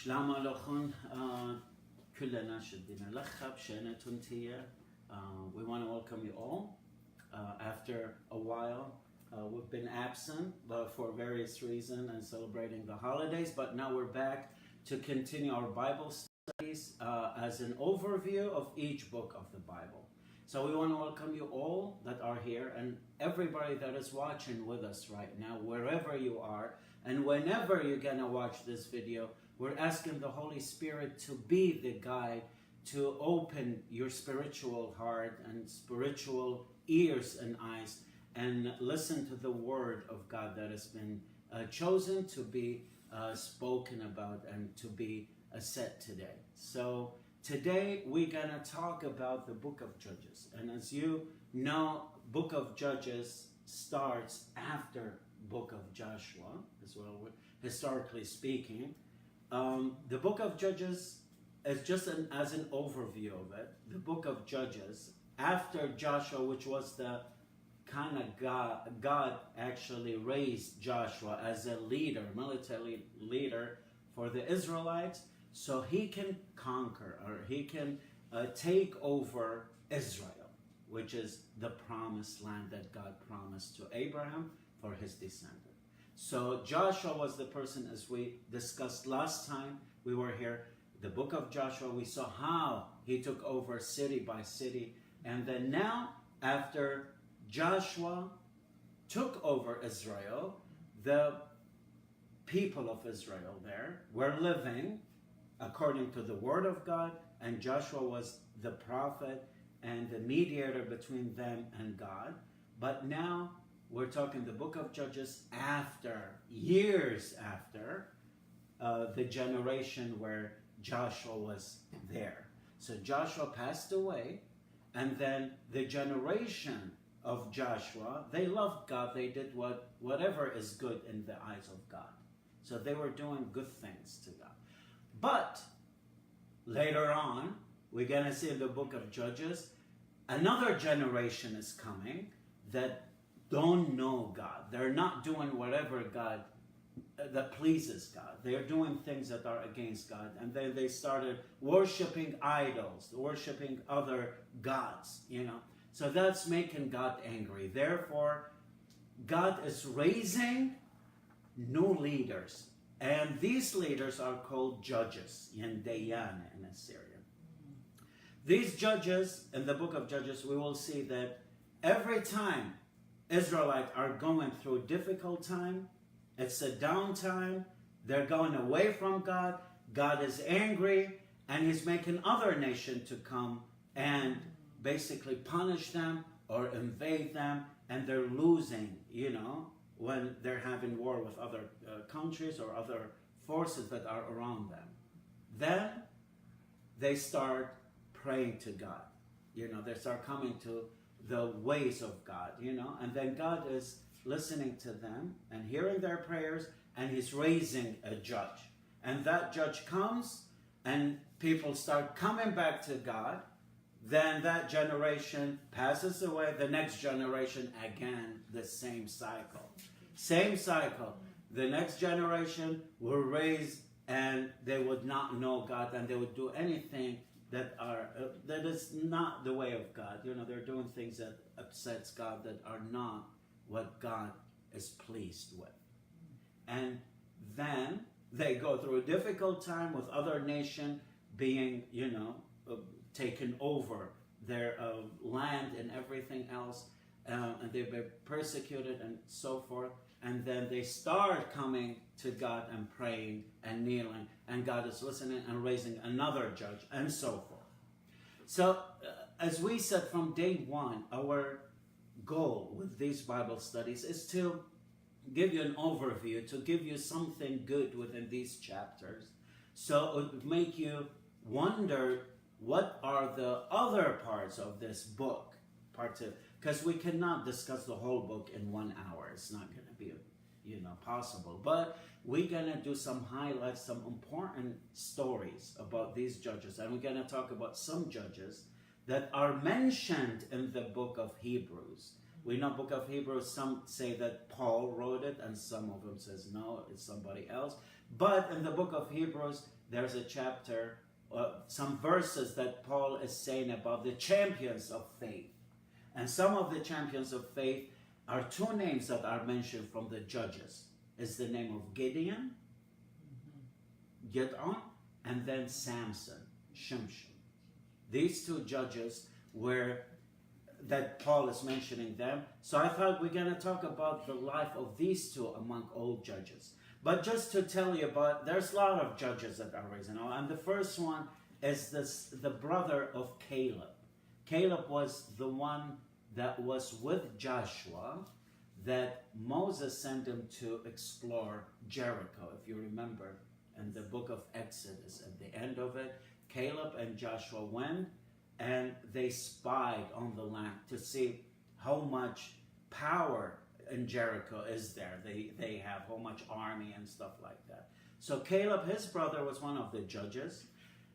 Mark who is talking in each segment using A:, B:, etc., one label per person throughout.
A: Shalom Aleichem, Kullana Shadina Lechab Shena Tuntiya. We want to welcome you all. After a while, we've been absent for various reasons and celebrating the holidays, but now we're back to continue our Bible studies as an overview of each book of the Bible. So we want to welcome you all that are here and everybody that is watching with us right now, wherever you are, and whenever you're going to watch this video. We're asking the Holy Spirit to be the guide, to open your spiritual heart and spiritual ears and eyes, and listen to the Word of God that has been chosen to be spoken about and to be said today. So today we're going to talk about the book of Judges. And as you know, book of Judges starts after book of Joshua as well, historically speaking. The book of Judges is just as an overview of it. The book of Judges, after Joshua, which was the kind of God actually raised Joshua as a leader, military leader for the Israelites, so he can conquer or he can take over Israel, which is the promised land that God promised to Abraham for his descendants. So Joshua was the person, as we discussed last time we were here, the book of Joshua, we saw how he took over city by city. And then now, after Joshua took over Israel, the people of Israel there were living according to the word of God, and Joshua was the prophet and the mediator between them and God. But now we're talking the book of Judges after, years after, the generation where Joshua was there. So Joshua passed away, and then the generation of Joshua, they loved God, they did whatever is good in the eyes of God. So they were doing good things to God. But later on, we're going to see in the book of Judges, another generation is coming that don't know God. They're not doing whatever God that pleases God. They're doing things that are against God. And then they started worshiping idols, worshiping other gods, So that's making God angry. Therefore, God is raising new leaders. And these leaders are called judges, Dayan in Assyria. These judges, in the book of Judges, we will see that every time Israelites are going through difficult time, it's a downtime, they're going away from God, God is angry, and he's making other nations to come and basically punish them or invade them, and they're losing, when they're having war with other countries or other forces that are around them. Then they start praying to God. They start coming to the ways of God, and then God is listening to them and hearing their prayers, and he's raising a judge. And that judge comes, and people start coming back to God. Then that generation passes away, the next generation, again, the same cycle. Same cycle. The next generation will raise, and they would not know God, and they would do anything that is not the way of God. They're doing things that upsets God, that are not what God is pleased with. And then they go through a difficult time with other nation being, taken over their land and everything else, and they've been persecuted and so forth. And then they start coming to God and praying and kneeling, and God is listening and raising another judge, and so forth. So, as we said from day one, our goal with these Bible studies is to give you an overview, to give you something good within these chapters, so it would make you wonder what are the other parts of this book, part two, because we cannot discuss the whole book in 1 hour. It's not going to be, possible. But we're going to do some highlights, some important stories about these judges, and we're going to talk about some judges that are mentioned in the book of Hebrews, We know book of Hebrews, some say that Paul wrote it, and some of them says no, it's somebody else. But in the book of Hebrews, there's a chapter, some verses that Paul is saying about the champions of faith. And some of the champions of faith are two names that are mentioned from the judges. It's the name of Gideon, Gideon, and then Samson, Shimshon. These two judges were, that Paul is mentioning them. So I thought we're going to talk about the life of these two among all judges. But just to tell you about, there's a lot of judges that are raised, and the first one is the brother of Caleb. Caleb was the one that was with Joshua, that Moses sent him to explore Jericho. If you remember in the book of Exodus, at the end of it, Caleb and Joshua went and they spied on the land to see how much power in Jericho is there. They have how much army and stuff like that. So Caleb, his brother, was one of the judges.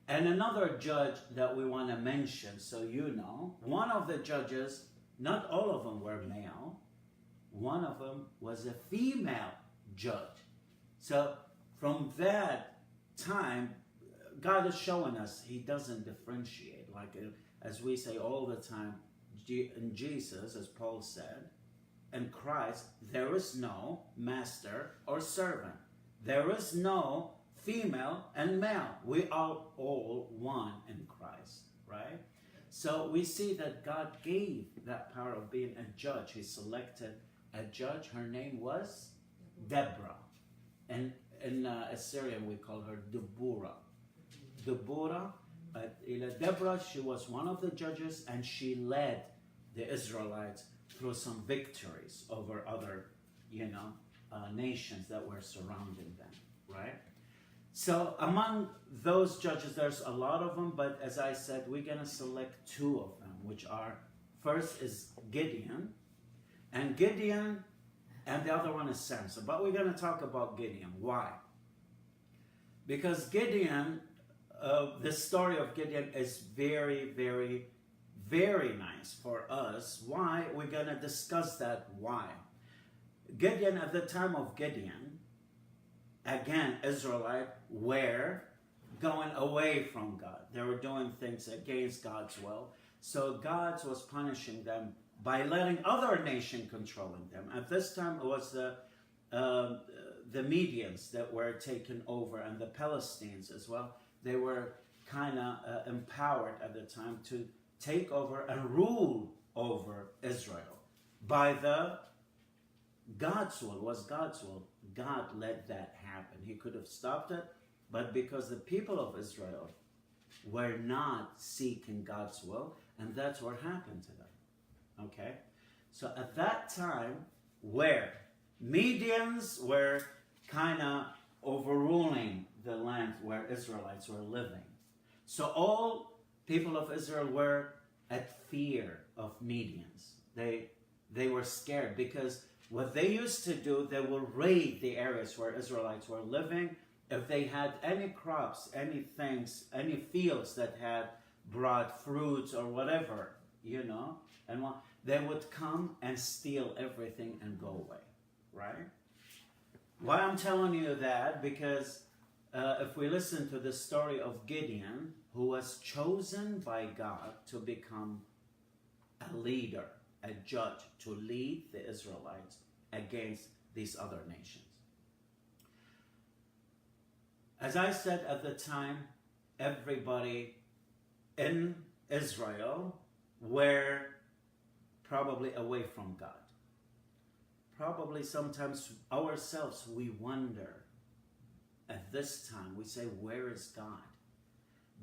A: And another judge that we want to mention, so you know, one of the judges, not all of them were male, one of them was a female judge. So from that time, God is showing us He doesn't differentiate. Like as we say all the time, in Jesus, as Paul said, in Christ, there is no master or servant. There is no female and male. We are all one in Christ, right? So we see that God gave that power of being a judge. He selected a judge. Her name was Deborah. And in Assyrian, we call her Deborah. Deborah, Deborah, she was one of the judges, and she led the Israelites through some victories over other, nations that were surrounding them, right? So among those judges, there's a lot of them, but as I said, we're going to select two of them, which are, first is Gideon, and the other one is Samson. But we're going to talk about Gideon. Why? Because Gideon, the story of Gideon is very, very, very nice for us. Why? We're going to discuss that why. Gideon, at the time of Gideon, again, Israelites were going away from God. They were doing things against God's will. So God was punishing them by letting other nation controlling them. At this time, it was the Medians that were taken over, and the Palestinians as well. They were kind of empowered at the time to take over and rule over Israel by the God's will. Was God's will. God let that happen. He could have stopped it, but because the people of Israel were not seeking God's will, and that's what happened to them. Okay? So at that time, where Medians were kind of overruling the land where Israelites were living. So all people of Israel were at fear of Medians. They were scared because what they used to do, they will raid the areas where Israelites were living. If they had any crops, any things, any fields that had brought fruits or whatever, and they would come and steal everything and go away, right? Why I'm telling you that? Because if we listen to the story of Gideon, who was chosen by God to become a leader, a judge, to lead the Israelites against these other nations. As I said at the time, everybody in Israel were probably away from God. Probably sometimes ourselves we wonder at this time, we say, where is God?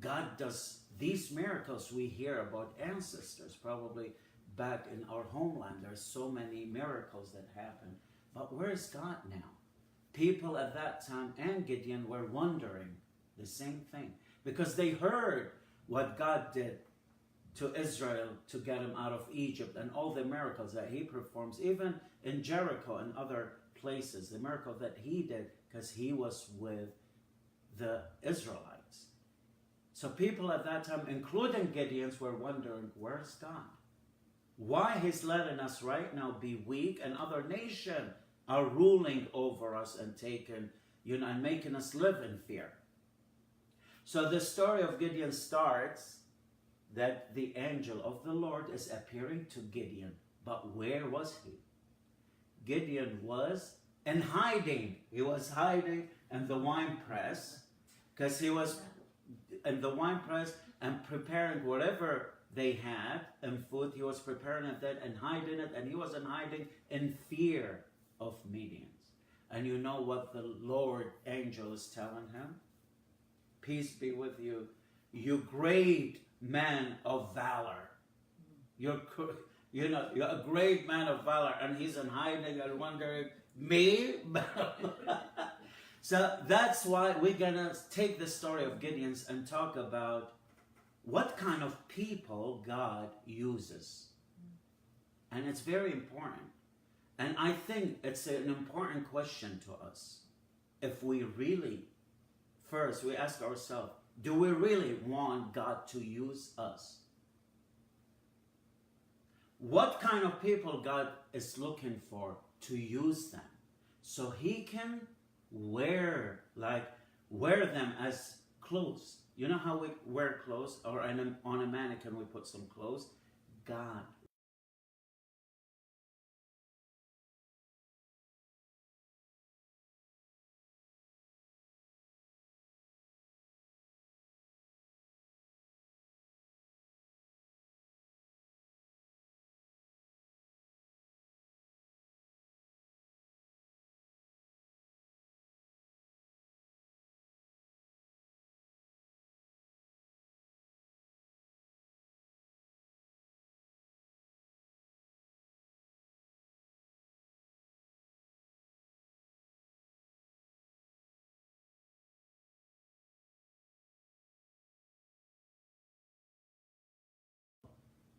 A: God does these miracles we hear about ancestors, probably back in our homeland. There's so many miracles that happen. But where is God now? People at that time and Gideon were wondering the same thing because they heard what God did to Israel to get him out of Egypt and all the miracles that he performs, even in Jericho and other places, the miracle that he did because he was with the Israelites. So people at that time, including Gideons, were wondering, where's God? why he's letting us right now be weak, and other nations are ruling over us and taking, and making us live in fear. So the story of Gideon starts that the angel of the Lord is appearing to Gideon. But where was he? Gideon was in hiding. He was hiding in the wine press, because he was in the wine press and preparing whatever they had and food. He was preparing it and hiding it, and he was in hiding in fear of Midians. And you know what the Lord angel is telling him? Peace be with you, you great man of valor. You're a great man of valor. And he's in hiding and wondering, me? So that's why we're going to take the story of Gideon's and talk about what kind of people God uses. And it's very important. And I think it's an important question to us. If we really, first, we ask ourselves, do we really want God to use us? What kind of people God is looking for to use them so he can wear them as clothes? You know how we wear clothes, or on a mannequin we put some clothes? God.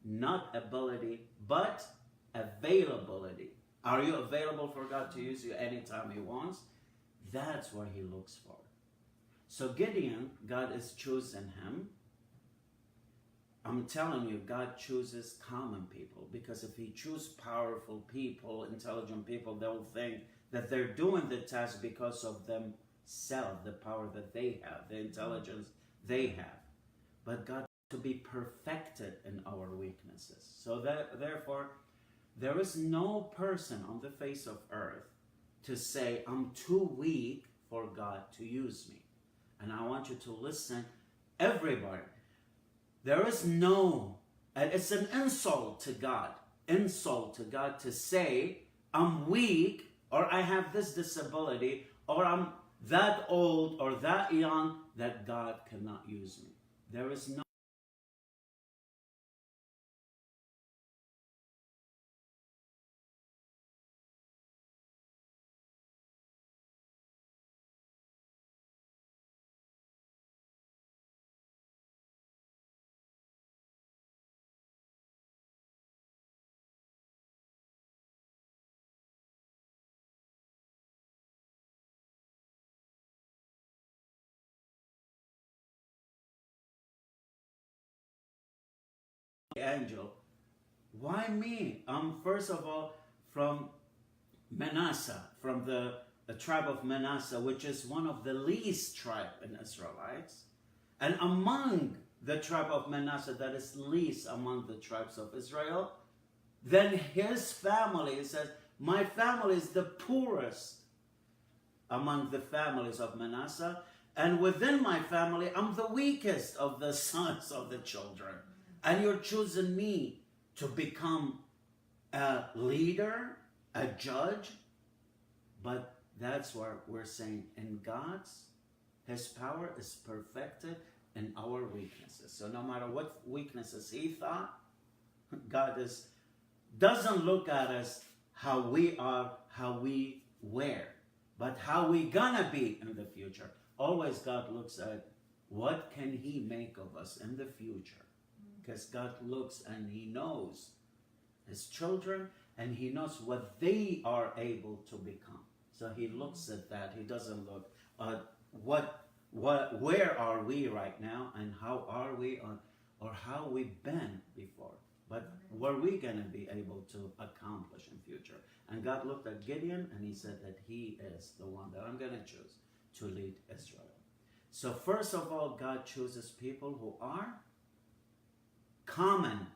A: Not ability, but availability. Are you available for God to use you anytime he wants? That's what he looks for. So Gideon, God is choosing him. I'm telling you, God chooses common people, because if he chooses powerful people, intelligent people, they'll think that they're doing the task because of themselves, the power that they have, the intelligence they have. But God to be perfected in our weaknesses. So that therefore, there is no person on the face of earth to say, I'm too weak for God to use me. And I want you to listen, everybody. There is no, and it's an insult to God to say, I'm weak, or I have this disability, or I'm that old or that young that God cannot use me. There is no angel. Why me? First of all, from Manasseh, from the tribe of Manasseh, which is one of the least tribe in Israelites. And among the tribe of Manasseh that is least among the tribes of Israel, then his family, it says, my family is the poorest among the families of Manasseh, and within my family, I'm the weakest of the sons of the children. And you're choosing me to become a leader, a judge. But that's where we're saying, in God's, his power is perfected in our weaknesses. So no matter what weaknesses he thought, God doesn't look at us how we are, how we were, but how we gonna be in the future. Always God looks at what can he make of us in the future. Because God looks and he knows his children, and he knows what they are able to become. So he looks at that. He doesn't look at where are we right now, and how are we, or how we've been before. but were we going to be able to accomplish in future? And God looked at Gideon and he said that he is the one that I'm going to choose to lead Israel. So first of all, God chooses people who are common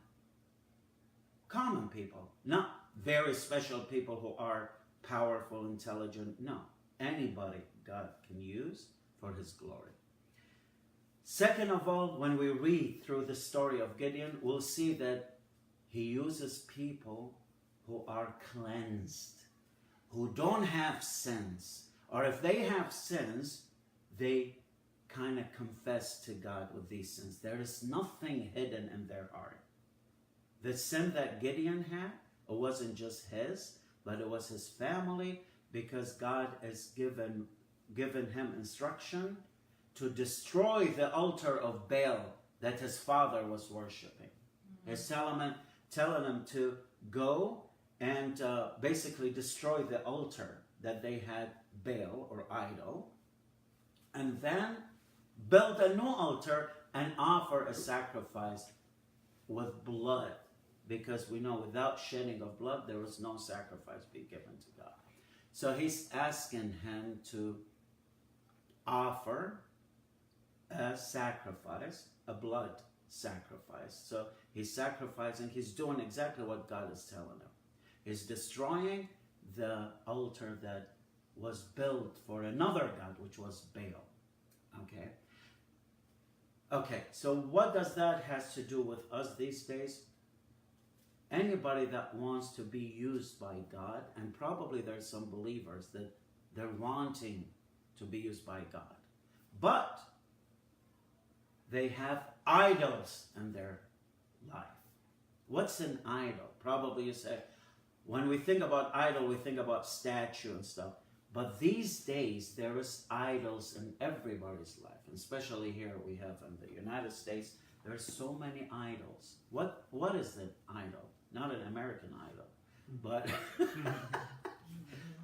A: people, not very special people who are powerful, intelligent. No, anybody God can use for his glory. Second of all, when we read through the story of Gideon, we'll see that he uses people who are cleansed, who don't have sins, or if they have sins, they kind of confess to God with these sins. There is nothing hidden in their heart. The sin that Gideon had, it wasn't just his, but it was his family, because God has given him instruction to destroy the altar of Baal that his father was worshiping. He's telling him to go and basically destroy the altar that they had, Baal or idol, and then build a new altar and offer a sacrifice with blood, because we know without shedding of blood there was no sacrifice be given to God. So he's asking him to offer a sacrifice, a blood sacrifice. So he's sacrificing, he's doing exactly what God is telling him. He's destroying the altar that was built for another god, which was Baal. Okay, so what does that has to do with us these days? Anybody that wants to be used by God, and probably there's some believers that they're wanting to be used by God, but they have idols in their life. What's an idol? Probably you say, when we think about idol, we think about statue and stuff. But these days, there is idols in everybody's life, and especially here we have in the United States, there's so many idols. What is an idol? Not an American idol, but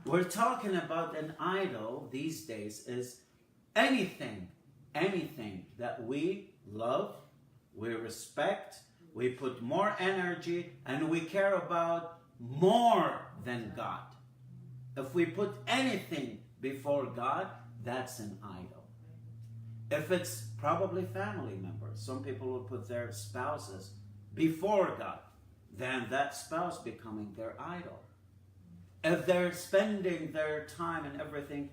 A: we're talking about an idol these days is anything that we love, we respect, we put more energy, and we care about more than God. If we put anything before God, that's an idol. If it's probably family members, some people will put their spouses before God, then that spouse becoming their idol. If they're spending their time and everything,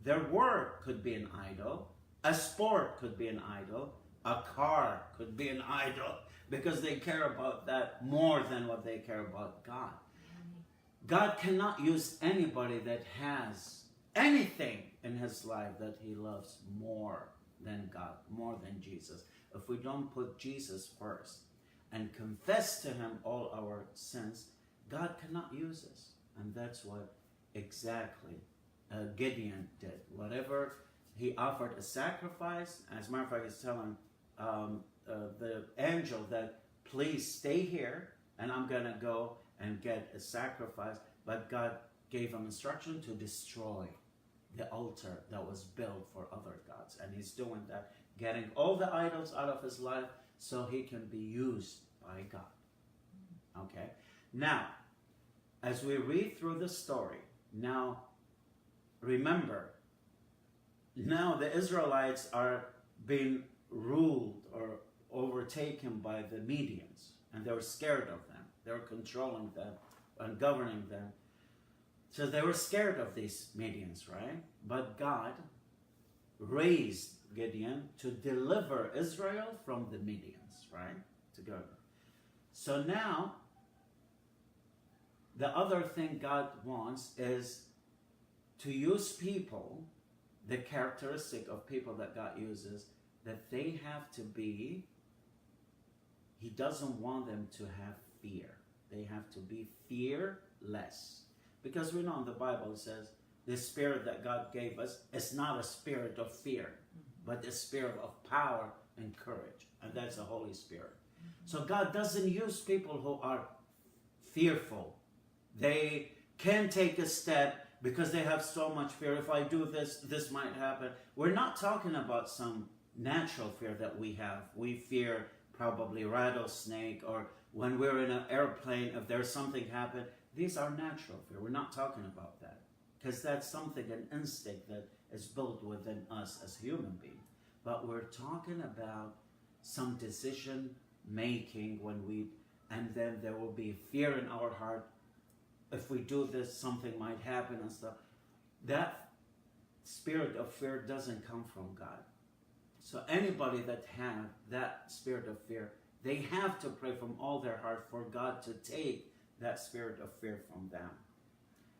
A: their work could be an idol, a sport could be an idol, a car could be an idol, because they care about that more than what they care about God. God cannot use anybody that has anything in his life that he loves more than God, more than Jesus. If we don't put Jesus first and confess to him all our sins, God cannot use us. And that's what exactly Gideon did. Whatever he offered a sacrifice, as a matter of fact, he's telling the angel that please stay here and I'm going to go and get a sacrifice. But God gave him instruction to destroy the altar that was built for other gods. And he's doing that, getting all the idols out of his life so he can be used by God. Okay? Now, as we read through the story, now remember, now the Israelites are being ruled or overtaken by the Medians, and they were scared of them. They were controlling them and governing them. So they were scared of these Medians, right? But God raised Gideon to deliver Israel from the Medians, right? Together. So now, the other thing God wants is to use people, the characteristic of people that God uses, that they have to be, he doesn't want them to have fear. They have to be fearless. Because we know in the Bible it says, the spirit that God gave us is not a spirit of fear, but a spirit of power and courage. And that's the Holy Spirit. So God doesn't use people who are fearful. They can't take a step because they have so much fear. If I do this, this might happen. We're not talking about some natural fear that we have. We fear probably rattlesnake or when we're in an airplane, if there's something happen, these are natural fear. We're not talking about that, because that's something, an instinct that is built within us as human beings. But we're talking about some decision making and then there will be fear in our heart. If we do this, something might happen and stuff. That spirit of fear doesn't come from God. So anybody that have that spirit of fear, they have to pray from all their heart for God to take that spirit of fear from them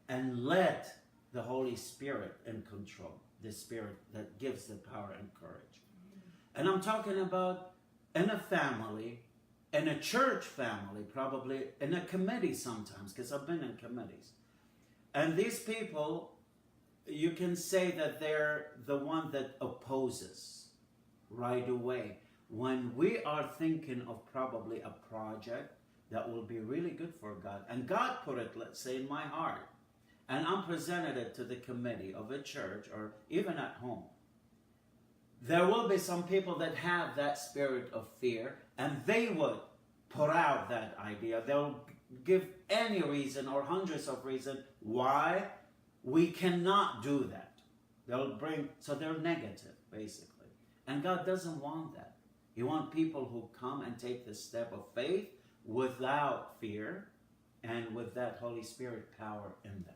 A: and let the Holy Spirit in control, the spirit that gives the power and courage. And I'm talking about in a family, in a church family, probably in a committee sometimes, because I've been in committees. And these people, you can say that they're the one that opposes right away. When we are thinking of probably a project that will be really good for God, and God put it, let's say, in my heart, and I'm presented it to the committee of a church or even at home, there will be some people that have that spirit of fear, and they would put out that idea. They'll give any reason or hundreds of reasons why we cannot do that. So they're negative, basically. And God doesn't want that. He wants people who come and take the step of faith without fear and with that Holy Spirit power in them.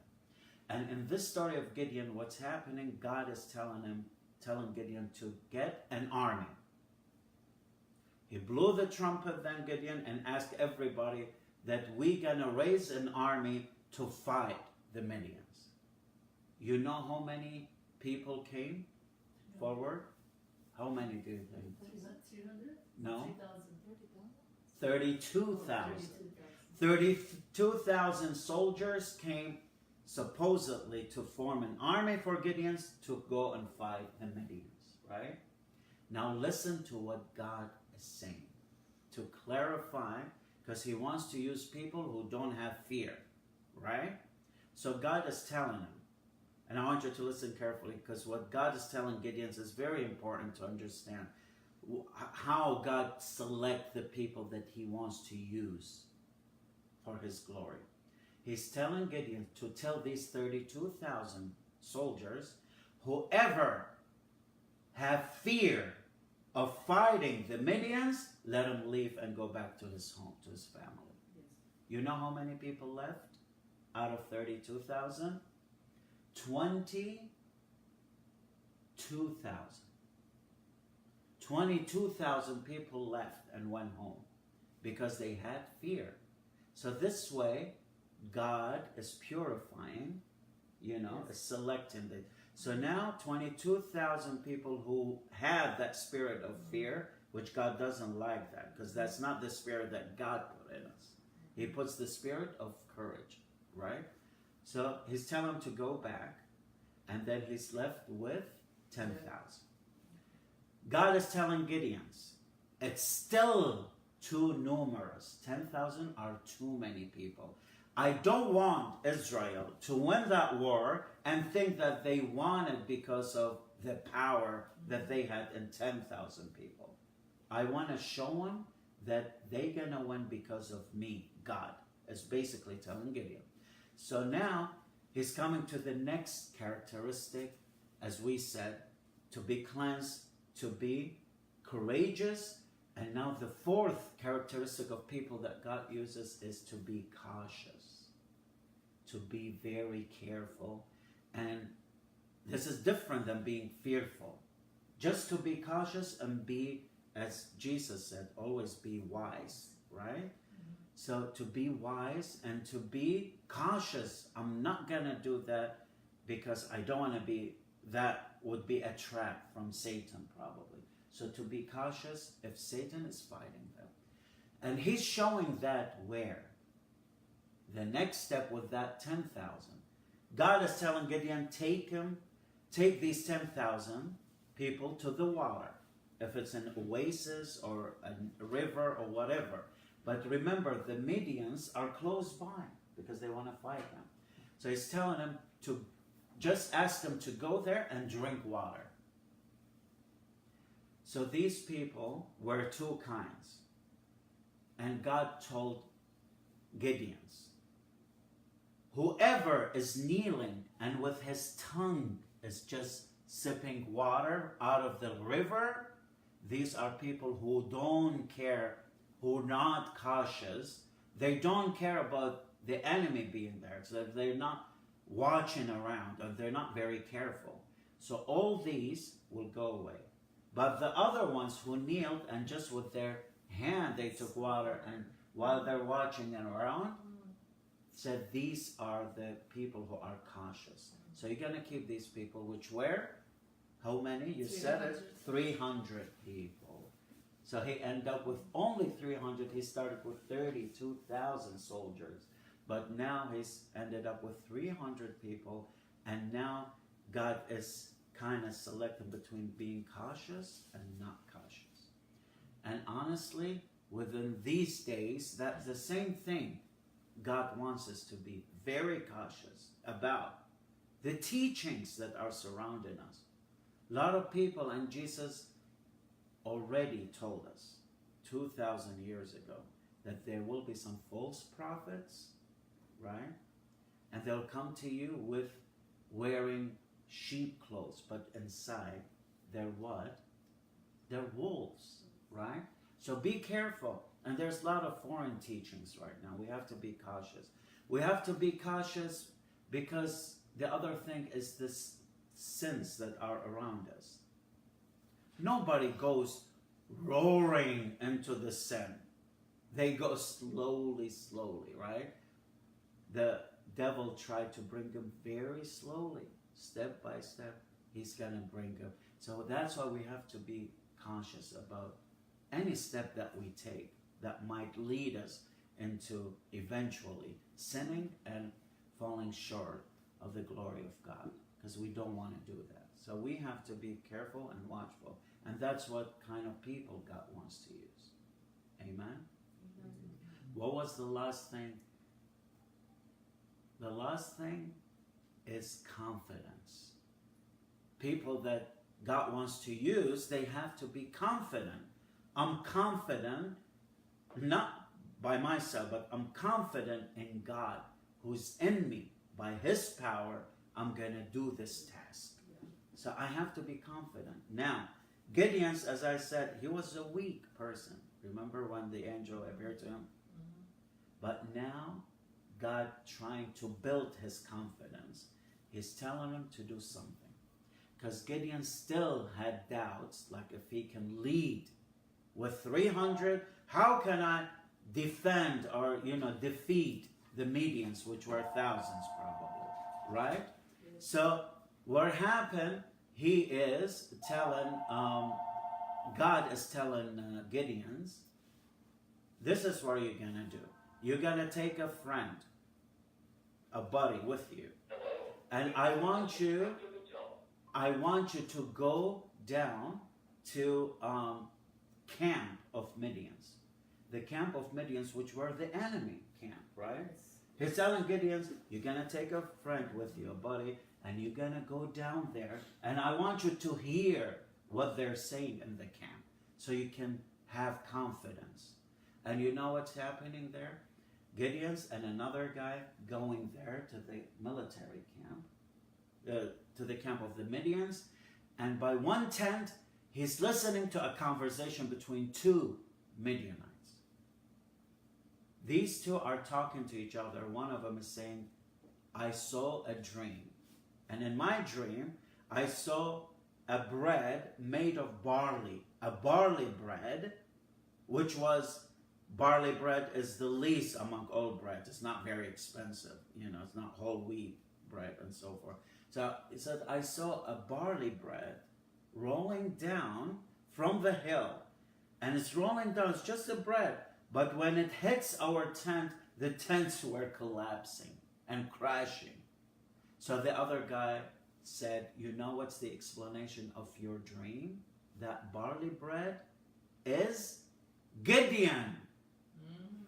A: And in this story of Gideon, what's happening, God is telling Gideon to get an army. He blew the trumpet then, Gideon, and asked everybody that we're going to raise an army to fight the Midians. You know how many people came forward? How many do you think?
B: 300?
A: No?
B: 32,000.
A: 32,000 soldiers came supposedly to form an army for Gideon to go and fight the Midians, right? Now listen to what God is saying to clarify, because he wants to use people who don't have fear, right? So God is telling him, and I want you to listen carefully, because what God is telling Gideon is very important to understand how God selects the people that he wants to use for his glory. He's telling Gideon to tell these 32,000 soldiers, whoever have fear of fighting the Midians, let him leave and go back to his home, to his family.
B: Yes.
A: You know how many people left out of 32,000? 22,000. 22,000 people left and went home because they had fear. So this way, God is purifying, is selecting it. So now 22,000 people who have that spirit of fear, which God doesn't like that, because that's not the spirit that God put in us. He puts the spirit of courage, right? So he's telling them to go back, and then he's left with 10,000. God is telling Gideons, it's still too numerous. 10,000 are too many people. I don't want Israel to win that war and think that they won it because of the power that they had in 10,000 people. I want to show them that they're going to win because of me, God, is basically telling Gideon. So now he's coming to the next characteristic, as we said, to be cleansed, to be courageous. And now the fourth characteristic of people that God uses is to be cautious, to be very careful. And this is different than being fearful. Just to be cautious and be, as Jesus said, always be wise, right? So to be wise and to be cautious. I'm not going to do that because I don't want to be, that would be a trap from Satan probably. So to be cautious if Satan is fighting them. And he's showing that where? The next step with that 10,000. God is telling Gideon, take these 10,000 people to the water. If it's an oasis or a river or whatever. But remember, the Midians are close by because they want to fight them. So he's telling them to just ask them to go there and drink water. So these people were two kinds. And God told Gideon's, whoever is kneeling and with his tongue is just sipping water out of the river, these are people who don't care, who are not cautious. They don't care about the enemy being there. So they're not watching around, or they're not very careful. So all these will go away. But the other ones who kneeled and just with their hand they took water, and while they're watching and around, said these are the people who are cautious. So you're going to keep these people, which were, how many? You said it, 300 people. So he ended up with only 300. He started with 32,000 soldiers. But now he's ended up with 300 people. And now God is kind of selecting between being cautious and not cautious. And honestly, within these days, that's the same thing. God wants us to be very cautious about the teachings that are surrounding us. A lot of people, and Jesus already told us 2,000 years ago that there will be some false prophets, right? And they'll come to you with wearing sheep clothes, but inside they're what? They're wolves, right? So be careful. And there's a lot of foreign teachings right now. We have to be cautious. We have to be cautious because the other thing is this sins that are around us. Nobody goes roaring into the sin. They go slowly, right? The devil tried to bring them very slowly, step by step. He's going to bring them. So that's why we have to be conscious about any step that we take that might lead us into eventually sinning and falling short of the glory of God, because we don't want to do that. So we have to be careful and watchful, and that's what kind of people God wants to use. Amen? What was the last thing? The last thing is confidence. People that God wants to use, they have to be confident. I'm confident, not by myself, but I'm confident in God who's in me. By His power, I'm going to do this task. So I have to be confident. Now, Gideon's, as I said, he was a weak person. Remember when the angel appeared to him? But now, God trying to build his confidence. He's telling him to do something. Because Gideon still had doubts, like if he can lead with 300, how can I defend or, defeat the Medians, which were thousands probably, right? So what happened, he is telling, God is telling Gideon's, this is what you're going to do. You're going to take a friend, a buddy with you. And I want you to go down to camp of Midians. The camp of Midians, which were the enemy camp, right? He's telling Gideon, you're going to take a friend with you, a buddy, and you're going to go down there, and I want you to hear what they're saying in the camp so you can have confidence. And you know what's happening there? Gideon's and another guy going there to the military camp, to the camp of the Midians, and by one tent, he's listening to a conversation between two Midianites. These two are talking to each other. One of them is saying, I saw a dream. And in my dream, I saw a bread made of barley, a barley bread, which was, barley bread is the least among all bread. It's not very expensive. It's not whole wheat bread and so forth. So he said, I saw a barley bread rolling down from the hill. And it's rolling down, it's just a bread. But when it hits our tent, the tents were collapsing and crashing. So the other guy said, you know what's the explanation of your dream? That barley bread is Gideon.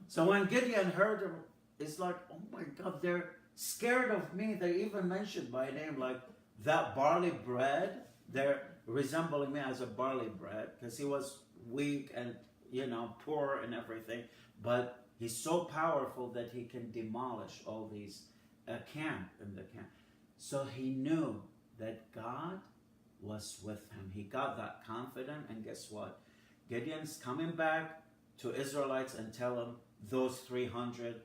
A: So when Gideon heard him, it's like, oh my God, they're scared of me. They even mentioned my name, like that barley bread. They're resembling me as a barley bread because he was weak and, poor and everything. but he's so powerful that he can demolish all these camp in the camp. So he knew that God was with him. He got that confident, and guess what? Gideon's coming back to Israelites and tell them, those 300,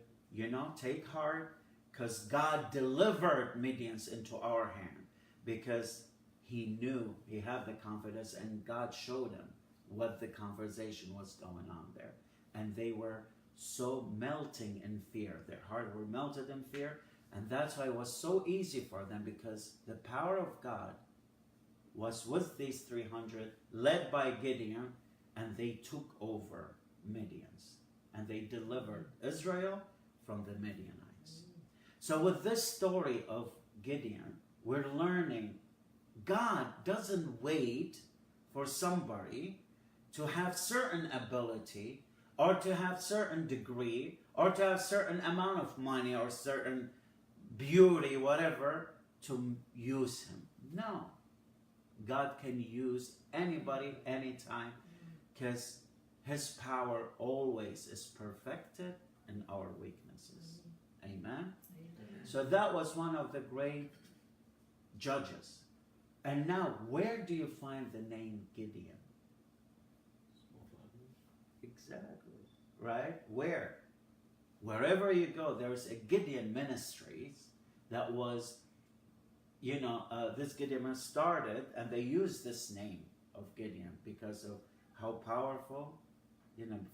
A: take heart, because God delivered Midians into our hand, because he knew, he had the confidence, and God showed him what the conversation was going on there. And they were so melting in fear. Their heart were melted in fear, and that's why it was so easy for them, because the power of God was with these 300, led by Gideon, and they took over Midians, and they delivered Israel from the Midianites. So with this story of Gideon, we're learning God doesn't wait for somebody to have certain ability, or to have certain degree, or to have certain amount of money, or certain beauty, whatever, to use him. No. God can use anybody, anytime, because his power always is perfected in our weaknesses. Amen? So that was one of the great judges. And now, where do you find the name Gideon? Exactly. Right? Where? Wherever you go, there's a Gideon Ministries that was, this Gideon started, and they used this name of Gideon because of how powerful,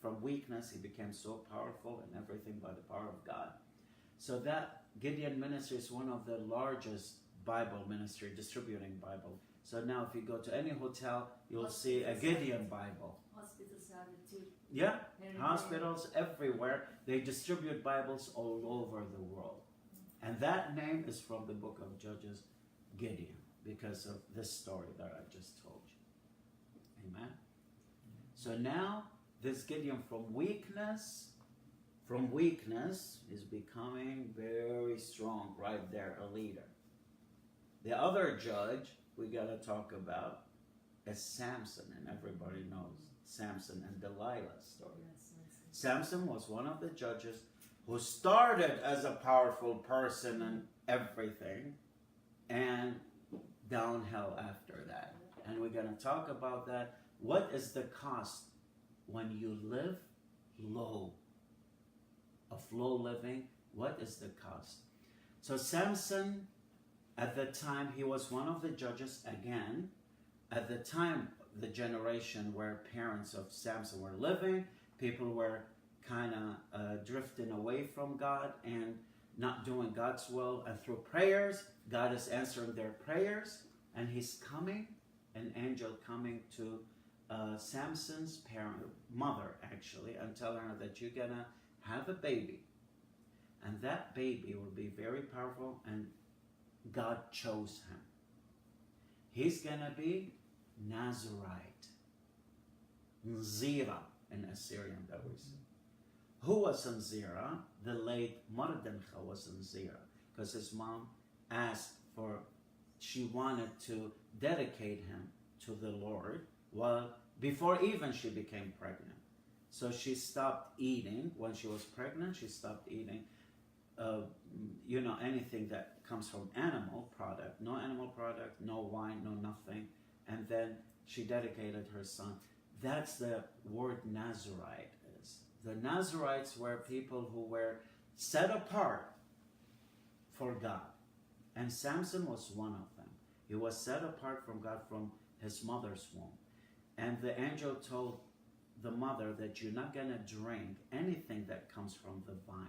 A: from weakness he became so powerful, and everything by the power of God. So that Gideon Ministry is one of the largest Bible ministry distributing Bible. So now if you go to any hotel, you'll see a Gideon Bible.
B: Hospitals have it too.
A: Yeah, hospitals everywhere. They distribute Bibles all over the world. And that name is from the book of Judges, Gideon, because of this story that I just told you. Amen? So now, this Gideon from weakness is becoming very strong right there, a leader. The other judge we got to talk about is Samson, and everybody knows Samson and Delilah's story. Yes. Samson was one of the judges who started as a powerful person and everything, and downhill after that. And we're going to talk about that. What is the cost when you live low? Of low living, what is the cost? So Samson, at the time, he was one of the judges again. At the time, the generation where parents of Samson were living, people were kind of drifting away from God and not doing God's will. And through prayers, God is answering their prayers. And he's coming, an angel coming to Samson's mother, actually, and telling her that you're going to have a baby. And that baby will be very powerful, and God chose him. He's going to be Nazarite. Nzira in Assyrian that we see. Who was Nzira? The late Mardincha was Nzira, because his mom asked for, she wanted to dedicate him to the Lord, before even she became pregnant. So she stopped eating. When she was pregnant, she stopped eating, anything that comes from animal product. No animal product, no wine, no nothing. And then she dedicated her son. That's the word Nazarite is. The Nazarites were people who were set apart for God. And Samson was one of them. He was set apart from God from his mother's womb. And the angel told the mother that you're not going to drink anything that comes from the vine,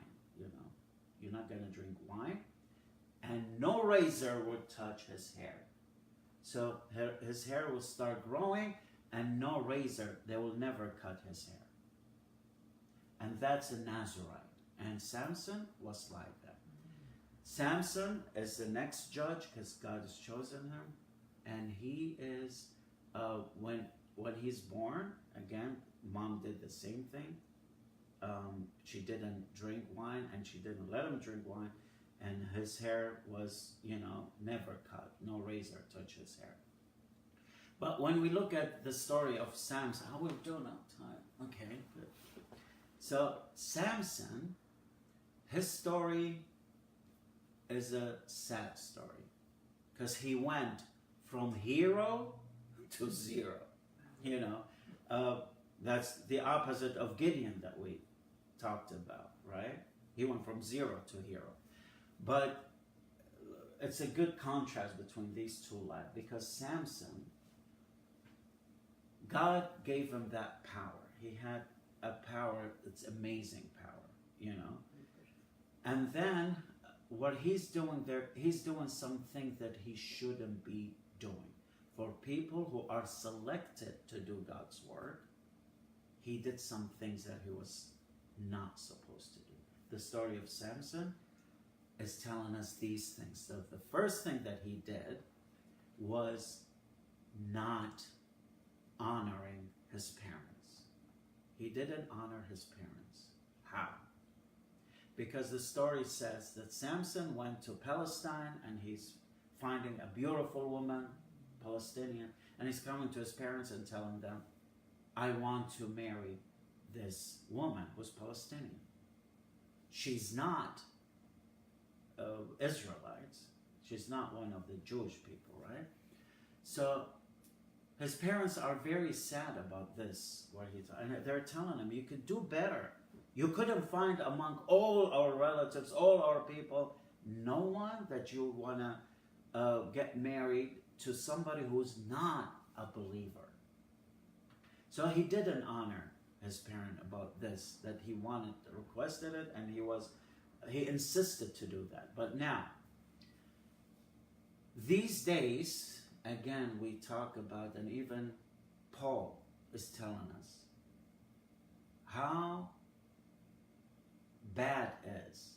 A: You're not going to drink wine, and no razor would touch his hair. So his hair will start growing, and no razor, they will never cut his hair. And that's a Nazarite. And Samson was like that. Samson is the next judge, because God has chosen him, and he is, when he's born, again, mom did the same thing. She didn't drink wine, and she didn't let him drink wine, and his hair was, never cut. No razor touched his hair. But when we look at the story of Samson, how we're doing on time? Okay, good. So Samson, his story is a sad story because he went from hero to zero. You know, that's the opposite of Gideon that we talked about, right? He went from zero to hero. But it's a good contrast between these two lives because Samson, God gave him that power. He had a power, it's amazing power, you know. And then what he's doing there, he's doing something that he shouldn't be doing. For people who are selected to do God's work, he did some things that he was not supposed to do. The story of Samson is telling us these things. So the first thing that he did was not honoring his parents. He didn't honor his parents. How? Because the story says that Samson went to Palestine and he's finding a beautiful woman, Palestinian, and he's coming to his parents and telling them, I want to marry this woman who's Palestinian. She's not Israelites. She's not one of the Jewish people, right? So his parents are very sad about this, and they're telling him, you could do better. You couldn't find among all our relatives, all our people, no one that you want to get married to somebody who's not a believer. So he didn't honor his parent about this, that he requested it, and he insisted to do that. But now, these days, again, we talk about, and even Paul is telling us how bad it is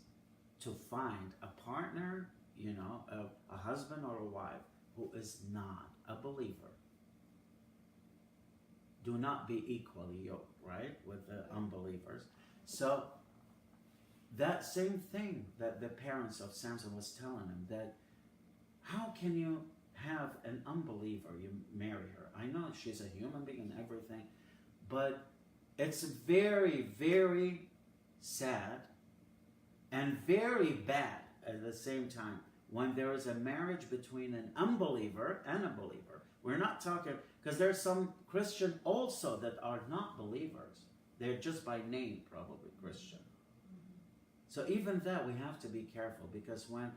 A: to find a partner, you know, a husband or a wife who is not a believer. Do not be equally yoked, right, with the unbelievers. So that same thing that the parents of Samson was telling him, that how can you have an unbeliever, you marry her? I know she's a human being and everything, but it's very, very sad and very bad at the same time when there is a marriage between an unbeliever and a believer. We're not talking, because there's some Christian also that are not believers. They're just by name probably Christian. So even that we have to be careful, because when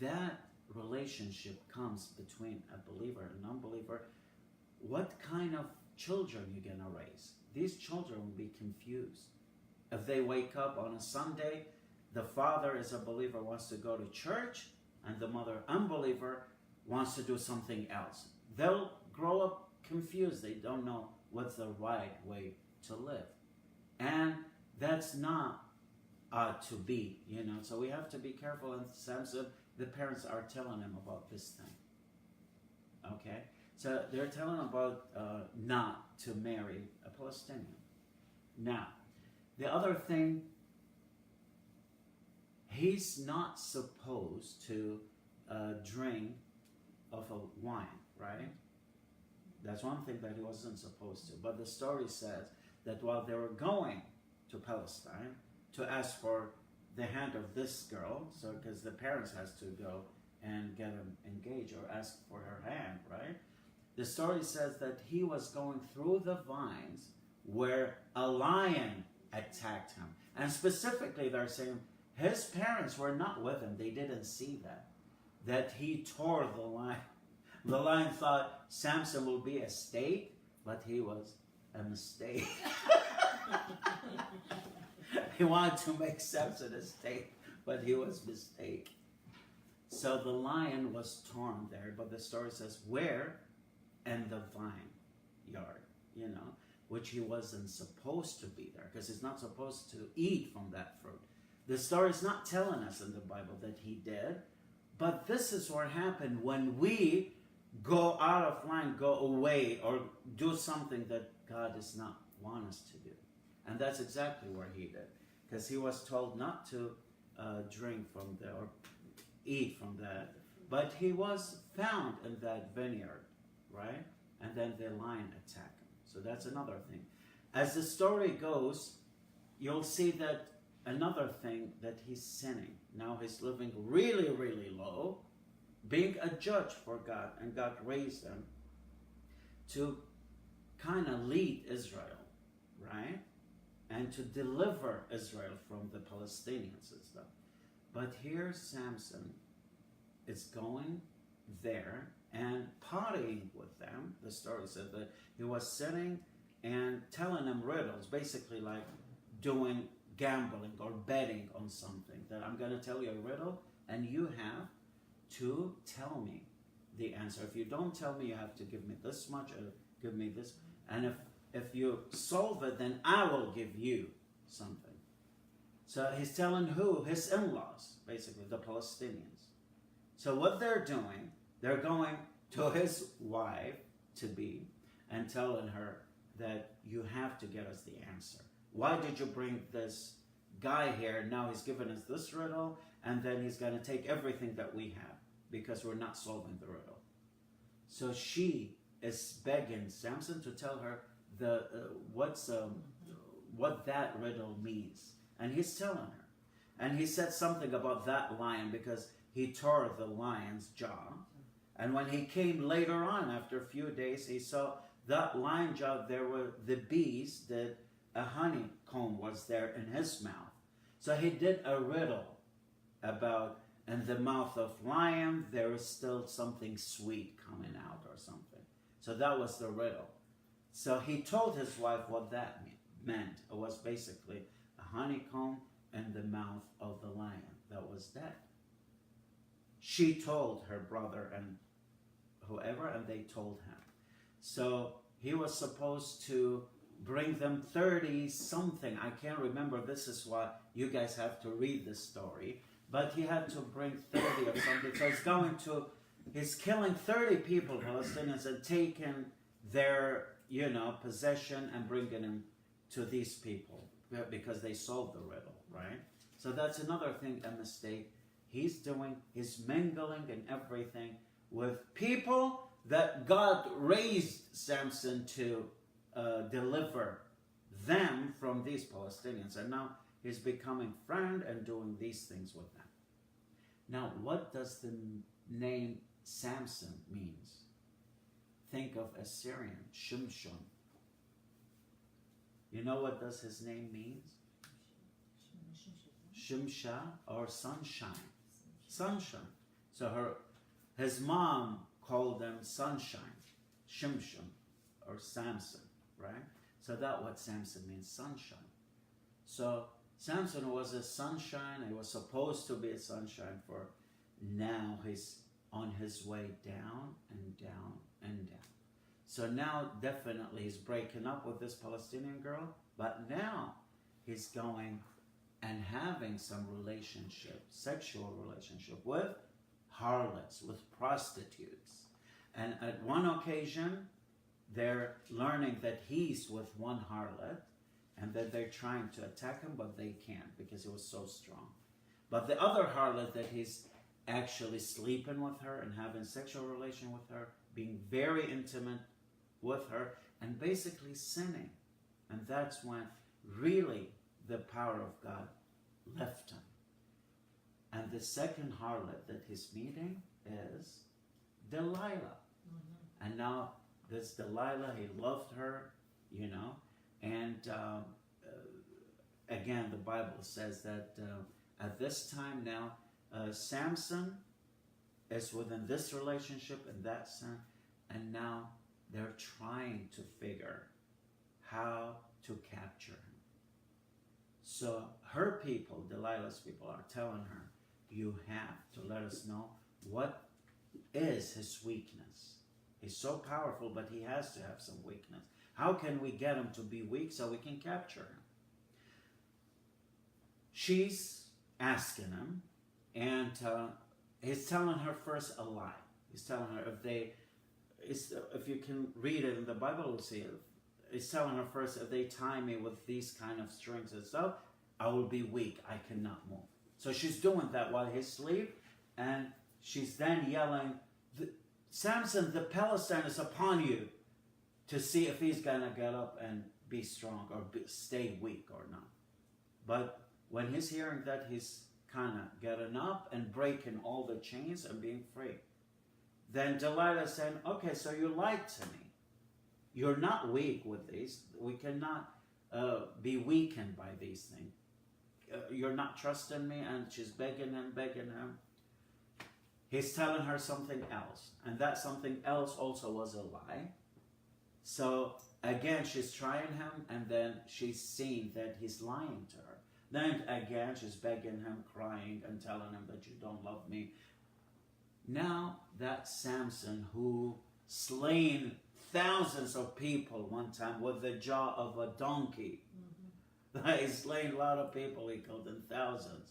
A: that relationship comes between a believer and an unbeliever, what kind of children are you going to raise? These children will be confused. If they wake up on a Sunday, the father is a believer, wants to go to church, and the mother, unbeliever, wants to do something else. They'll grow up confused. They don't know what's the right way to live. And that's not to be, you know. So we have to be careful. And Samson, the parents are telling him about this thing. Okay? So they're telling him about not to marry a Palestinian. Now, the other thing, he's not supposed to drink of a wine, right? That's one thing that he wasn't supposed to. But the story says that while they were going to Palestine to ask for the hand of this girl, so because the parents has to go and get him engaged or ask for her hand, right? The story says that he was going through the vines where a lion attacked him. And specifically, they're saying his parents were not with him. They didn't see that he tore the lion. The lion thought Samson will be a steak, but he was a mistake. He wanted to make Samson a steak, but he was a mistake. So the lion was torn there, but the story says where? In the vine yard, you know, which he wasn't supposed to be there, because he's not supposed to eat from that fruit. The story is not telling us in the Bible that he did, but this is what happened when we go out of line, go away, or do something that God does not want us to do. And that's exactly what he did, because he was told not to drink from there or eat from that. But he was found in that vineyard, right? And then the lion attacked him. So that's another thing. As the story goes, you'll see that another thing, that he's sinning. Now he's living really, really low, being a judge for God, and God raised him to kind of lead Israel, right? And to deliver Israel from the Palestinians and stuff. But here Samson is going there and partying with them. The story said that he was sitting and telling them riddles, basically like doing gambling or betting on something, that I'm going to tell you a riddle and you have to tell me the answer. If you don't tell me, you have to give me this much or give me this. And if you solve it, then I will give you something. So he's telling who? His in-laws, basically, the Palestinians. So what they're doing, they're going to his wife to be and telling her that you have to get us the answer. Why did you bring this guy here? Now he's given us this riddle, and then he's going to take everything that we have because we're not solving the riddle. So she is begging Samson to tell her what that riddle means. And he's telling her. And he said something about that lion because he tore the lion's jaw. And when he came later on, after a few days, he saw that lion jaw, there were the bees, that a honeycomb was there in his mouth. So he did a riddle about, in the mouth of lion, there is still something sweet coming out or something. So that was the riddle. So he told his wife what that meant. It was basically a honeycomb in the mouth of the lion that was dead. She told her brother and whoever, and they told him. So he was supposed to bring them 30 something. I can't remember. This is why you guys have to read this story. But he had to bring 30 or something. So he's killing 30 people, Palestinians, and taking their, possession and bringing them to these people because they solved the riddle, right? So that's another thing, a mistake he's doing. He's mingling and everything with people that God raised Samson to deliver them from these Palestinians. And now he's becoming friend and doing these things with them. Now, what does the name Samson means? Think of Assyrian, Shimshon. You know what does his name means? Shimsha, or sunshine. Sunshine. So his mom called them sunshine, Shimshon, or Samson, right? So that's what Samson means, sunshine. So Samson was a sunshine. He was supposed to be a sunshine for now. He's on his way down and down and down. So now definitely he's breaking up with this Palestinian girl, but now he's going and having some relationship, sexual relationship with harlots, with prostitutes. And at one occasion, they're learning that he's with one harlot and that they're trying to attack him, but they can't because he was so strong. But the other harlot, that he's actually sleeping with her and having sexual relation with her, being very intimate with her, and basically sinning. And that's when really the power of God left him. And the second harlot that he's meeting is Delilah. And now this Delilah, he loved her, and again, the Bible says that at this time now, Samson is within this relationship and that son, and now they're trying to figure how to capture him. So her people, Delilah's people, are telling her, you have to let us know what is his weakness. He's so powerful, but he has to have some weakness. How can we get him to be weak so we can capture him? She's asking him, and he's telling her first a lie. He's telling her if you can read it in the Bible, you'll see it. He's telling her first, if they tie me with these kind of strings and stuff, I will be weak. I cannot move. So she's doing that while he's asleep, and she's then yelling, Samson, the Philistine is upon you, to see if he's going to get up and be strong or stay weak or not. But when he's hearing that, he's kind of getting up and breaking all the chains and being free. Then Delilah saying, okay, so you lied to me. You're not weak with these. We cannot be weakened by these things. You're not trusting me. And she's begging him. He's telling her something else. And that something else also was a lie. So again, she's trying him, and then she's seeing that he's lying to her. Then again, she's begging him, crying, and telling him that you don't love me. Now that Samson, who slain thousands of people one time with the jaw of a donkey, he slain a lot of people, he killed in thousands.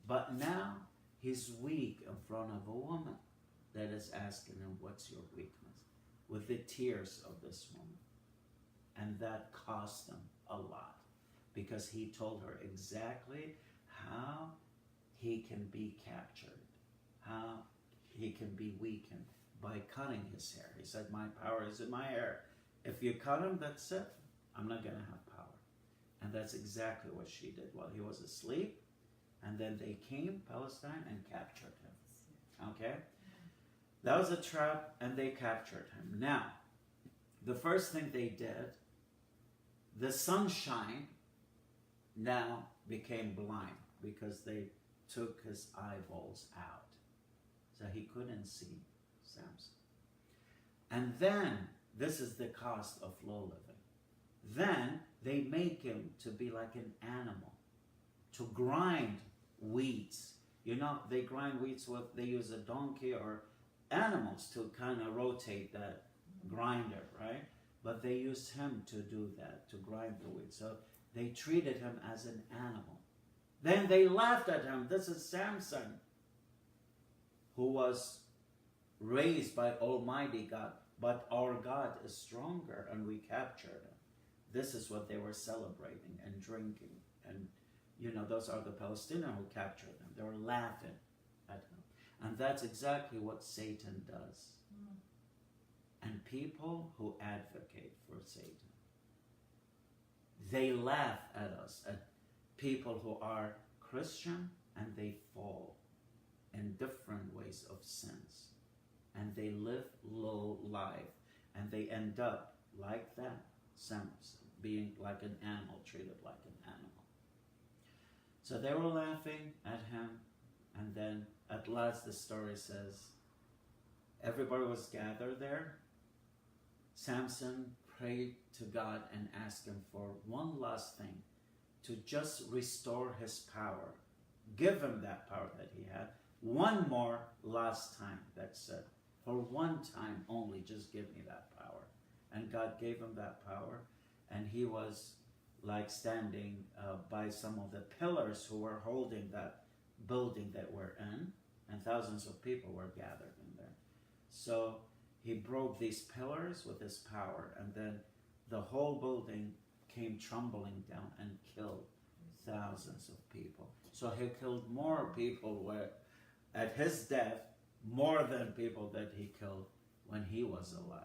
A: But now he's weak in front of a woman that is asking him, what's your weakness? With the tears of this woman. And that cost him a lot, because he told her exactly how he can be captured, how he can be weakened by cutting his hair. He said, my power is in my hair. If you cut him, that's it. I'm not going to have power. And that's exactly what she did while he was asleep. And then they came, Palestine, and captured him. Okay? That was a trap, and they captured him. Now, the first thing they did, the sunshine now became blind because they took his eyeballs out. So he couldn't see Samson. And then, this is the cost of low living. Then they make him to be like an animal, to grind wheats. You know, they grind wheats with, they use a donkey or animals to kind of rotate that grinder, right? But they used him to do that, to grind the wheat. So they treated him as an animal. Then they laughed at him. This is Samson, who was raised by Almighty God, but our God is stronger, and we captured him. This is what they were celebrating and drinking. And, you know, those are the Palestinians who captured them. They were laughing at him. And that's exactly what Satan does. And people who advocate for Satan, they laugh at us, at people who are Christian, and they fall in different ways of sins. And they live low life, and they end up like that, Samson, being like an animal, treated like an animal. So they were laughing at him, and then at last the story says, everybody was gathered there. Samson prayed to God and asked him for one last thing, to just restore his power. Give him that power that he had. One more last time, that's it. For one time only, just give me that power. And God gave him that power, and he was like standing by some of the pillars who were holding that building that we're in, and thousands of people were gathered in there. So he broke these pillars with his power, and then the whole building came tumbling down and killed thousands of people. So he killed more people at his death, more than people that he killed when he was alive.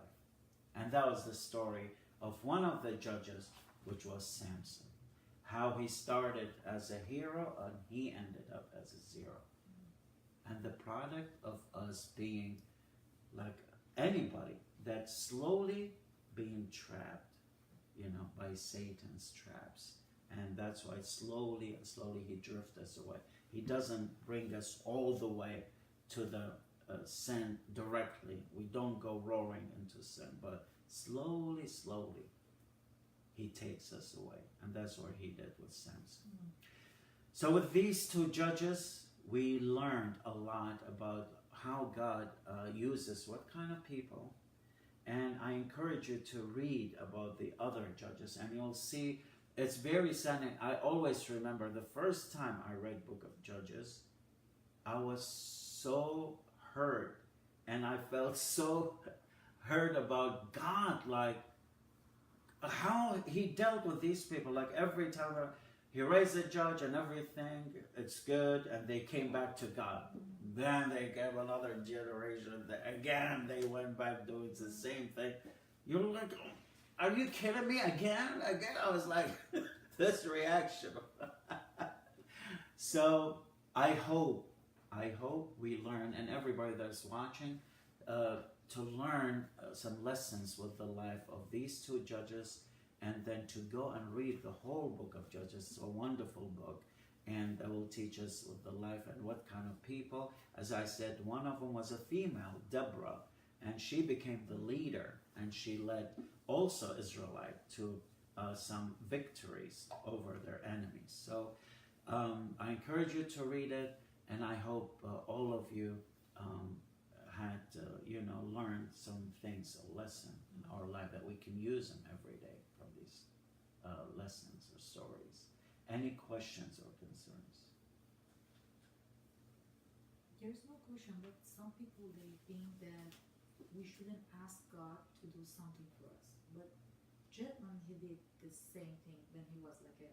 A: And that was the story of one of the judges, which was Samson. How he started as a hero and he ended up as a zero. And the product of us being like anybody that's slowly being trapped, you know, by Satan's traps. And that's why slowly and slowly he drifts us away. He doesn't bring us all the way to the sin directly. We don't go roaring into sin, but slowly, slowly, he takes us away. And that's what he did with Samson. So with these two judges, we learned a lot about how God uses what kind of people. And I encourage you to read about the other judges, and you'll see it's very stunning. I always remember the first time I read Book of Judges, I was so hurt, and I felt so hurt about God, like how he dealt with these people. Like every time he raised a judge and everything, it's good, and they came back to God. Then they gave another generation, again they went back doing the same thing. You're like, are you kidding me? Again? I was like, this reaction. So I hope we learn, and everybody that's watching, to learn some lessons with the life of these two judges, and then to go and read the whole book of Judges. It's a wonderful book, and that will teach us with the life and what kind of people. As I said, one of them was a female, Deborah, and she became the leader, and she led also Israelite to some victories over their enemies. So I encourage you to read it, and I hope all of you had learned some things, a lesson in our life that we can use them every day from these lessons or stories. Any questions or concerns?
B: There's no question, but some people, they think that we shouldn't ask God to do something for us. But Jetman, he did the same thing when he was like a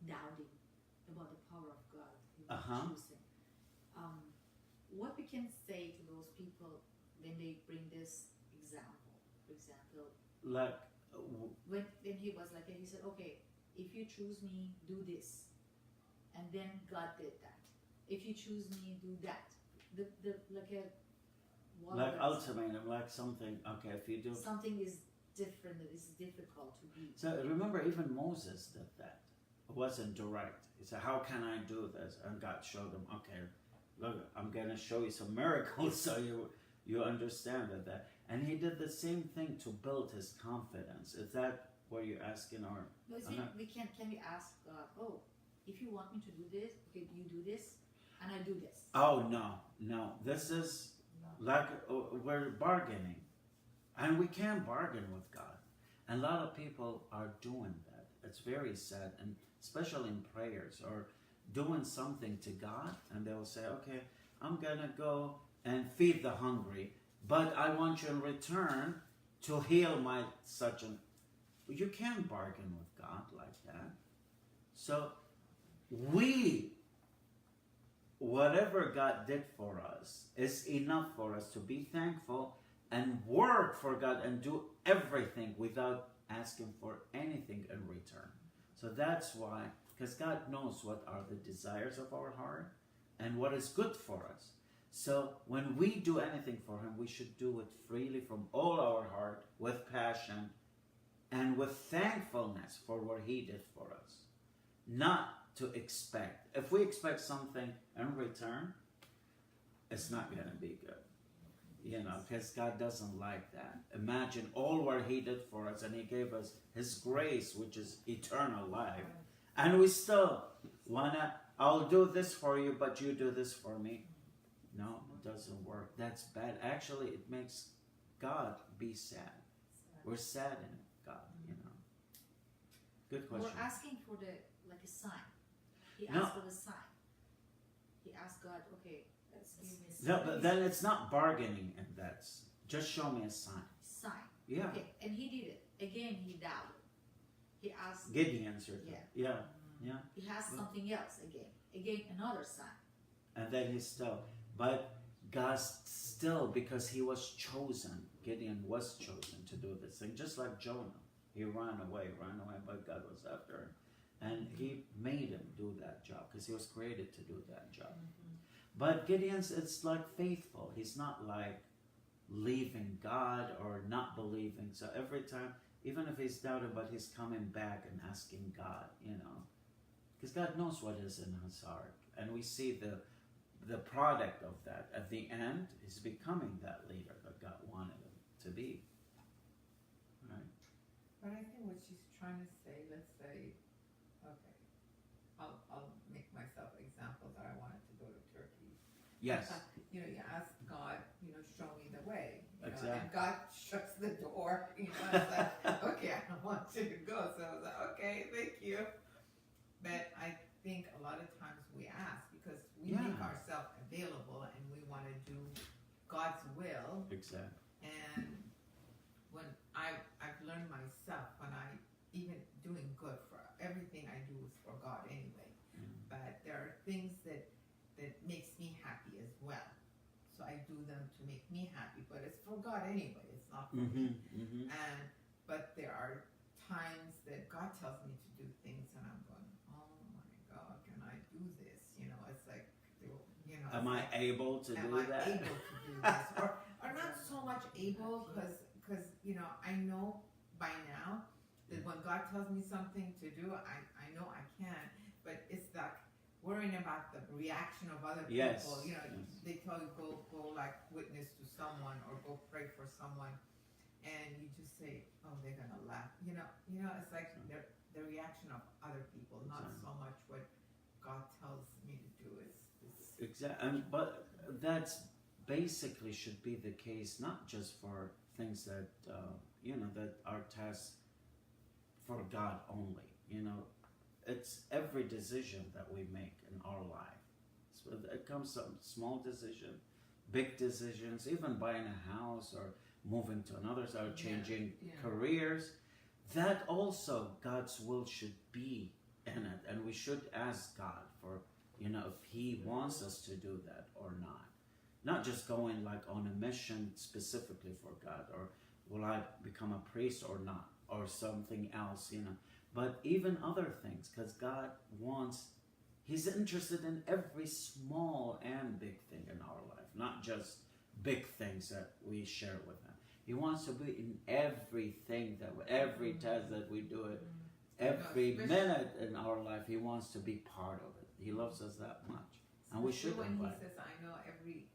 B: doubting about the power of God. He was choosing. What we can say to those people when they bring this example? For example,
A: Like
B: when he was like, he said, okay, if you choose me, do this, and then God did that. If you choose me, do that.
A: like ultimatum, like something. Okay, if you do
B: something is different, that is difficult to be.
A: So remember, even Moses did that. It wasn't direct. He said, "How can I do this?" And God showed him, "Okay, look, I'm gonna show you some miracles, so you understand that." And he did the same thing to build his confidence. Is that what you're asking, or?
B: No, see, can we ask God? Oh, if you want me to do this, okay, you do this, and I do this.
A: Oh no! This is like we're bargaining, and we can bargain with God. And a lot of people are doing that. It's very sad, and especially in prayers or doing something to God, and they'll say, "Okay, I'm gonna go and feed the hungry, but I want you in return to heal my such and." You can't bargain with God like that. So whatever God did for us is enough for us to be thankful and work for God and do everything without asking for anything in return. So that's why, because God knows what are the desires of our heart and what is good for us. So when we do anything for Him, we should do it freely from all our heart, with passion, and with thankfulness for what He did for us. Not to expect. If we expect something in return, it's not going to be good. Because God doesn't like that. Imagine all what He did for us, and He gave us His grace, which is eternal life. And we still wanna, I'll do this for you, but you do this for me. No, it doesn't work. That's bad. Actually, it makes God be sad. We're sad in God, Good question.
B: We're asking for a sign. He
A: No.
B: asked for the sign. He asked God, okay, let's give me a sign.
A: No, but then it's not bargaining, and that's just show me a sign.
B: Sign.
A: Yeah.
B: Okay, and he did it. Again, he doubted. He asked.
A: Gideon answered. Yeah.
B: He has something else again. Again, another sign.
A: And then but God still, because he was chosen, Gideon was chosen to do this thing, just like Jonah. He ran away, but God was after him. And He made him do that job, because he was created to do that job.
B: Mm-hmm.
A: But Gideon's, it's like faithful. He's not like leaving God or not believing. So every time, even if he's doubting, but he's coming back and asking God, because God knows what is in his heart. And we see the product of that. At the end, he's becoming that leader that God wanted him to be. Right?
C: But I think what she's trying to say, let's say, okay, I'll make myself example that I wanted to go to Turkey.
A: Yes.
C: You ask God, show me the way.
A: Exactly.
C: And God shuts the door. It's like, okay, I don't want you to go. So I was like, okay, thank you. But I think a lot of times we ask because we make ourselves available and we want to do God's will.
A: Exactly.
C: And when I've learned myself, when I even doing good for everything I do is for God anyway. But there are things that makes me happy as well. So I do them to make me happy, but it's for God anyway. It's not for me.
A: Mm-hmm.
C: But there are times that God tells me to do things, and I'm going, oh my God, can I do this? It's like,
A: Am I able to
C: am
A: do
C: I
A: that?
C: able to do this? Or not so much able, because I know by now that when God tells me something to do, I know I can, but it's like worrying about the reaction of other people.
A: Yes.
C: They tell you go like witness to someone or go pray for someone, and you just say, oh, they're gonna laugh. It's like the reaction of other people, not so much what God tells me to do.
A: Exactly, but that's basically should be the case, not just for things that that are tasks for God only. It's every decision that we make in our life. So it comes from small decision, big decisions, even buying a house or moving to another, or changing careers. That also God's will should be in it, and we should ask God for if He wants us to do that or not. Not just going like on a mission specifically for God, or will I become a priest or not, or something else, but even other things, because God wants, He's interested in every small and big thing in our life, not just big things that we share with Him. He wants to be in everything, every task that we do it, every minute in our life. He wants to be part of it. He loves us that much, and we should
C: when
A: invite.
C: He says, I know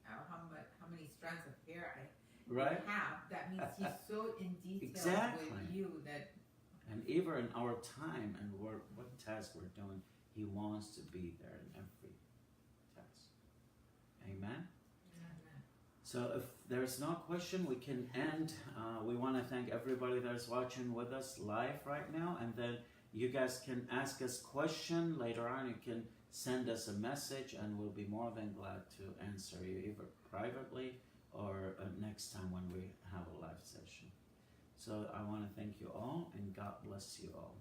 C: how many strands of hair I
A: Right?
C: have, that means He's so in detail
A: Exactly.
C: with you that.
A: And even in our time and what task we're doing, He wants to be there in every task. Amen? So if there's no question, we can end. We want to thank everybody that's watching with us live right now, and then you guys can ask us question later on. You can send us a message, and we'll be more than glad to answer you, either privately or next time when we have a live session. So I want to thank you all, and God bless you all.